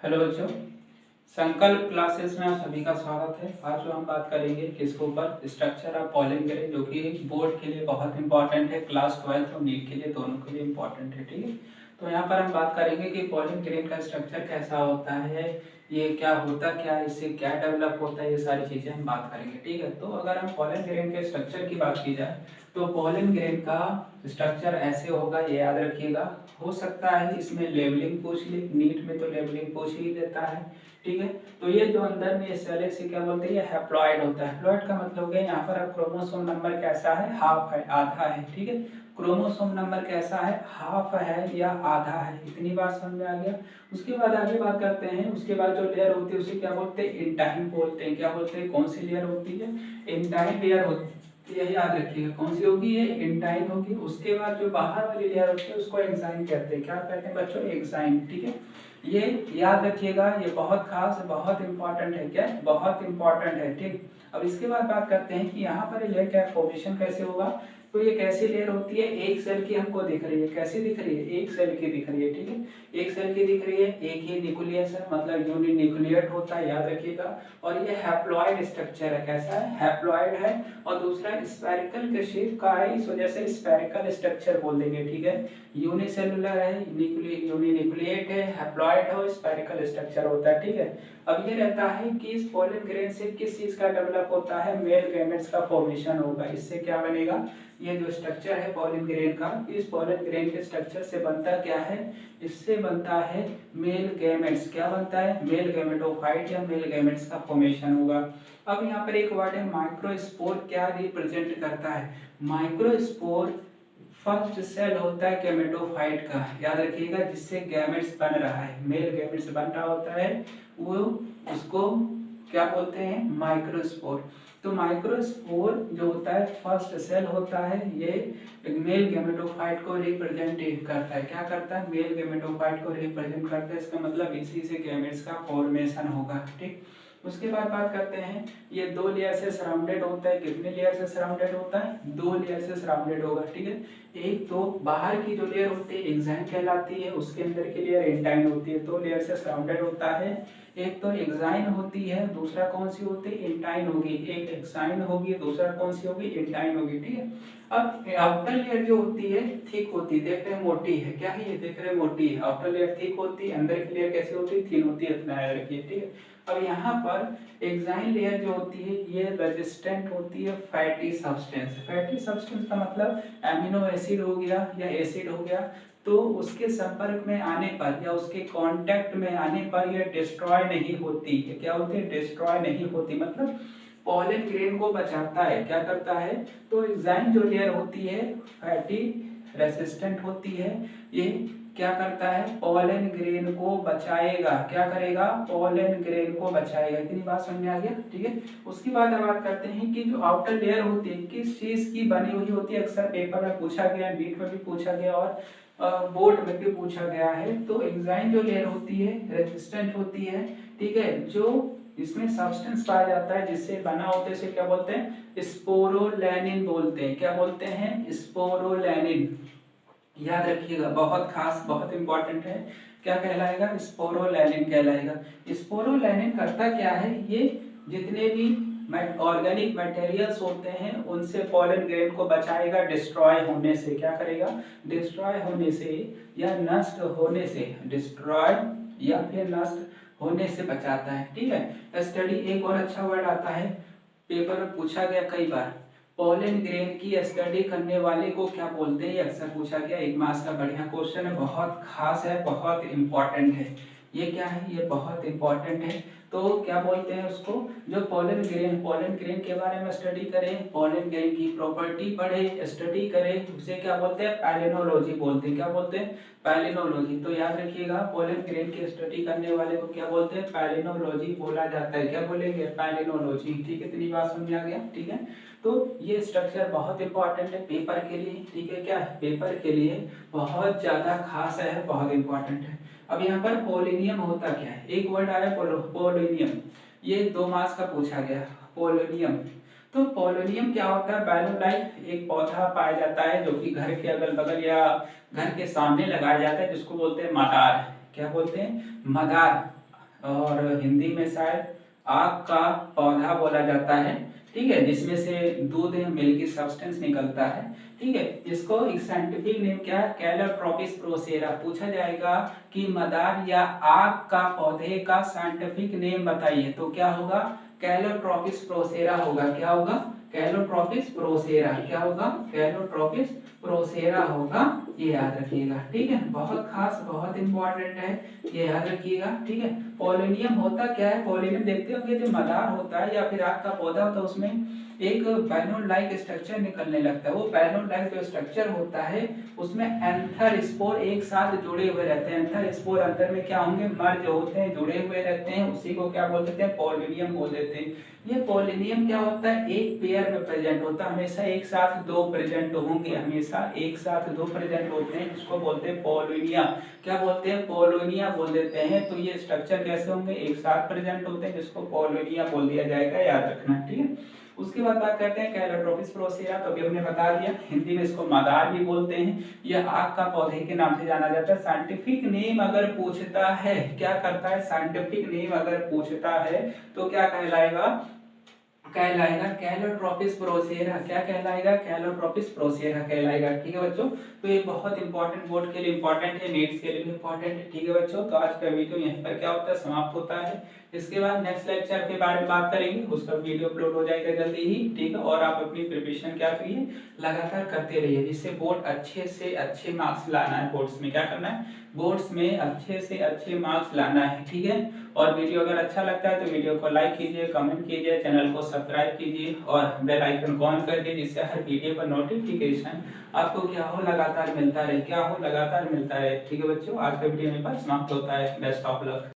Hello बच्चों, संकल्प classes में आप सभी का स्वागत है। आज जो हम बात करेंगे किसके ऊपर, स्ट्रक्चर ऑफ पॉलन ग्रेन, जो कि बोर्ड के लिए बहुत इंपॉर्टेंट है, क्लास 12 और नीट के लिए दोनों के लिए इंपॉर्टेंट है। ठीक है, तो यहाँ पर हम बात करेंगे कि पॉलन ग्रेन का स्ट्रक्चर कैसा होता है, ये क्या होता क्या है, इससे क्या डेवलप होता है, ये सारी चीज़ें हम बात करेंगे। ठीक है, तो अगर हम पॉलन ग्रेन के स्ट्रक्चर की बात की जाए तो पॉलन ग्रेन का स्ट्रक्चर ऐसे होगा, ये याद रखिएगा। हो सकता है इसमें लेवलिंग पूछ ली, नीट में तो लेवलिंग पूछ ही देता है। ठीक है, तो ये जो अंदर में सेल है इसे क्या बोलते हैं, ये हैप्लॉइड होता है। हैप्लॉइड का मतलब है यहाँ पर क्रोमोसोम नंबर कैसा है, हाफ है, आधा है। ठीक है, क्रोमोसोम नंबर कैसा है, हाफ है या आधा है, इतनी बात समझ में आ गया। उसके बाद आगे बात करते हैं, उसके बाद जो लेयर होती है उसे क्या बोलते हैं, इंटाइन बोलते हैं। क्या बोलते हैं, कौन सी लेयर होती है, इंटाइन लेयर होती है। ये याद रखिएगा, कौन सी होगी, ये इंटाइन होगी। उसके बाद जो बाहर वाली लेयर होती है उसको एक्साइन कहते हैं। क्या कहते हैं बच्चों, एक्साइन। ठीक है, ये याद रखिएगा, ये बहुत खास, बहुत इंपॉर्टेंट है। क्या, बहुत इंपॉर्टेंट है। ठीक, अब इसके बाद बात करते हैं कि यहाँ पर लेयर का फॉर्मेशन कैसे होगा। तो ये कैसी लेयर होती है, एक सेल की हमको दिख रही है। कैसी दिख रही है, एक सेल की दिख रही है। ठीक है, एक सेल की दिख रही है, एक ही न्यूक्लियस है, मतलब यूनिन्यूक्लिएट होता है, याद रखिएगा। और ये हैप्लॉइड स्ट्रक्चर है। कैसा है, हैप्लॉइड है। और दूसरा स्फेरिकल के शेप का है, इस वजह से स्फेरिकल स्ट्रक्चर बोल देंगे। ठीक है, यूनिसेलुलर है, यूनिन्यूक्लिएट है, हैप्लॉइड है, स्फेरिकल स्ट्रक्चर होता है। ठीक है, अब ये रहता है कि इस पॉलन ग्रेन से किस चीज का डेवलप होता है, मेल गैमेट्स का फॉर्मेशन होगा। इससे क्या बनेगा, ये जो स्ट्रक्चर है पॉलन ग्रेन का, इस पॉलन ग्रेन के स्ट्रक्चर से बनता क्या है, इससे बनता है मेल गैमेट्स। क्या बनता है, मेल गैमेटोफाइट या मेल गैमेट्स का फॉर्मेशन होगा। अब यहाँ पर एक वर्ड है माइक्रोस्पोर, क्या रिप्रेजेंट करता है, माइक्रोस्पोर फर्स्ट सेल होता है गैमेटोफाइट का, याद रखिएगा, जिससे गैमेट्स बन रहा है, मेल गैमेट्स बन रहा होता है, वो उसको क्या बोलते हैं, माइक्रोस्पोर। तो माइक्रोस्पोर जो होता है फर्स्ट सेल होता है, ये मेल गैमेटोफाइट को रिप्रेजेंट करता है। क्या करता है, मेल गैमेटोफाइट को रिप्रेजेंट करता है। इसका मतलब इसी से गैमेट्स का फॉर्मेशन होगा। ठीक, उसके बाद बात करते हैं, ये दो लेयर से सराउंडेड होता है। कितने लेयर से सराउंडेड होता है, दो लेयर से सराउंडेड होगा। ठीक है, एक तो बाहर की जो लेयर होती है एक्साइन कहलाती है, उसके अंदर की लेयर इंटाइन होती है। दो लेयर से सराउंडेड होता है, एक तो एक्साइन होती है, दूसरा कौन सी होती है, इंटाइन होगी। एक एक्साइन होगी, दूसरा कौन सी होगी, इंटाइन होगी। ठीक है, अब आउटर लेयर जो होती है थिक होती है, देख रहे हैं मोटी है, क्या है ये, देख रहे हैं मोटी है। आउटर लेयर थिक होती है, अंदर की लेयर कैसी होती है, थिन होती है, इतना याद रखिए। ठीक है, अब यहाँ पर एक्साइन लेयर जो होती है ये रेजिस्टेंट होती है फैटी सब्सटेंस। फैटी सब्सटेंस का मतलब एमिनो एसिड हो गया या एसिड हो गया, तो उसके संपर्क में आने पर या उसके कांटेक्ट में आने पर यह डिस्ट्रॉय नहीं होती है। क्या होती है, डिस्ट्रॉय नहीं होती, मतलब पॉलन ग्रेन को बचाता है। क्या करता है, तो एंजाइम जो लेयर होती है फैटी रेसिस्टेंट होती है, ये क्या करता है, पॉलन ग्रेन को बचाएगा। क्या करेगा, पॉलन ग्रेन को बचाएगा। इतनी बात समझ में आ गया। ठीक है, उसके बाद अब बात करते हैं कि जो आउटर लेयर होती है किस चीज की बनी हुई होती है। अक्सर पेपर में पूछा गया, नीट में भी पूछा गया और बोर्ड में भी पूछा गया है। तो एंजाइम जो लेयर होती है रेजिस्टेंट होती है। ठीक है, जो इसमें सब्सटेंस पाया जाता है जिससे बना होता है, इसे क्या बोलते हैं, स्पोरोलैनिन बोलते हैं। क्या बोलते हैं, स्पोरोलैनिन। याद रखिएगा, बहुत खास, बहुत इंपॉर्टेंट है। क्या कहलाएगा, स्पोरोलैनिन कहलाएगा। स्पोरोलैनिन करता क्या है, ये जितने भी ऑर्गेनिक मटेरियल्स होते हैं उनसे पॉलन ग्रेन को बचाएगा डिस्ट्रॉय होने से। क्या करेगा, डिस्ट्रॉय होने से या नष्ट होने से, डिस्ट्रॉय या फिर नष्ट होने से बचाता है। ठीक है, स्टडी एक और अच्छा वर्ड आता है, पेपर में पूछा गया कई बार, पॉलन ग्रेन की स्टडी करने वाले को क्या बोलते हैं, ये अक्सर पूछा गया। एक मार्क्स का बढ़िया क्वेश्चन है, बहुत खास है, बहुत इंपॉर्टेंट है। ये क्या है, ये बहुत इंपॉर्टेंट है। तो क्या बोलते हैं उसको, जो पॉलन ग्रेन के बारे में स्टडी करें, पॉलन ग्रेन की प्रॉपर्टी पढ़े, स्टडी करें, उसे क्या बोलते हैं, पैलिनोलॉजी बोलते हैं। क्या बोलते हैं, पैलिनोलॉजी। तो याद रखिएगा, पॉलन ग्रेन की स्टडी करने वाले को क्या बोलते हैं, पैलिनोलॉजी बोला जाता है। क्या बोलेंगे, पैलिनोलॉजी। ठीक है, इतनी बात समझ आ गया। ठीक है, तो ये स्ट्रक्चर बहुत इंपॉर्टेंट है पेपर के लिए। ठीक है, क्या है, पेपर के लिए बहुत ज्यादा खास है, बहुत इंपॉर्टेंट है। अब यहाँ पर पोलिनियम होता क्या है, एक वर्ड आया पोलिनियम, ये 2 मार्क्स का पूछा गया, पोलिनियम। तो पोलिनियम क्या होता है, बायोलाइट एक पौधा पाया जाता है जो कि घर के अगल बगल या घर के सामने लगाया जाता है, जिसको बोलते हैं मदार। क्या बोलते हैं, मदार। और हिंदी में शायद आग का पौधा बोला जाता है, ठीक है, जिसमें से दूध या मिल्की सब्सटेंस निकलता है, ठीक है। इसको एक साइंटिफिक नेम क्या है, कैलोट्रोपिस प्रोसेरा। पूछा जाएगा कि मदार या आग का पौधे का साइंटिफिक नेम बताइए, तो क्या होगा, कैलोट्रोपिस प्रोसेरा होगा। क्या होगा, कैलोट्रोपिस प्रोसेरा। क्या होगा, कैलोट्रोपिस प्रोसेरा होगा, ये याद रखिएगा, ठीक है। बहुत खास, बहुत इंपॉर्टेंट है, ये याद रखिएगा, ठीक है। पोलिनियम होता क्या है, पोलिनियम देखते होंगे, जो मदार होता है या फिर आग का पौधा होता है, उसमें एक बैलून लाइक स्ट्रक्चर निकलने लगता है। वो बैलून लाइक जो स्ट्रक्चर होता है उसमें एंथर स्पोर एक साथ जुड़े हुए रहते हैं। एंथर स्पोर अंदर में क्या होंगे, मर्ज होते हैं, जुड़े हुए रहते हैं, उसी को क्या बोल देते हैं, पोलिनियम बोल देते हैं। ये पोलिनियम क्या होता है, एक पेयर में प्रेजेंट होता है, हमेशा एक साथ दो प्रेजेंट होंगे, हमेशा एक साथ दो प्रेजेंट होते हैं, जिसको बोलते हैं पोलिनिया। क्या बोलते हैं, पोलोनिया बोल देते हैं। तो ये स्ट्रक्चर कैसे होंगे, एक साथ प्रेजेंट होते हैं, जिसको पोलोनिया बोल दिया जाएगा, याद रखना, ठीक है। उसके बाद बात करते हैं कैलोट्रोपिस प्रोसेरा। तो अभी हमने बता दिया, हिंदी में इसको मदार भी बोलते हैं, यह आग का पौधे के नाम से जाना जाता है। साइंटिफिक नेम अगर पूछता है, क्या करता है, साइंटिफिक नेम अगर पूछता है तो क्या कहलाएगा, कहलाएगा कैलोट्रोपिस प्रोसेरा। क्या कहलाएगा, कैलोट्रोपिस प्रोसेरा कहलाएगा, ठीक है बच्चों। तो ये बहुत इंपॉर्टेंट, बोर्ड के लिए इंपॉर्टेंट है, नीट्स के लिए भी इंपॉर्टेंट है, ठीक है बच्चों। तो आज का वीडियो यहीं पर क्या होता है, समाप्त होता है। इसके बाद नेक्स्ट लेक्चर के बारे में बात करेंगे, उसका वीडियो अपलोड हो जाएगा जल्दी ही, ठीक है। और आप अपनी प्रिपरेशन क्या करिए, लगातार करते रहिए, जिससे बोर्ड अच्छे से अच्छे मार्क्स लाना है। बोर्ड्स में क्या करना है, बोर्ड्स में अच्छे से अच्छे मार्क्स लाना है, ठीक है। और वीडियो अगर अच्छा लगता है तो वीडियो को लाइक कीजिए, कमेंट कीजिए, चैनल को सब्सक्राइब कीजिए और बेल आइकन को ऑन कर दीजिए, जिससे हर वीडियो का नोटिफिकेशन आपको क्या हो, लगातार मिलता रहे, क्या हो, लगातार मिलता रहे, ठीक है बच्चों। आज का वीडियो मेरे पास समाप्त होता है। Best of luck.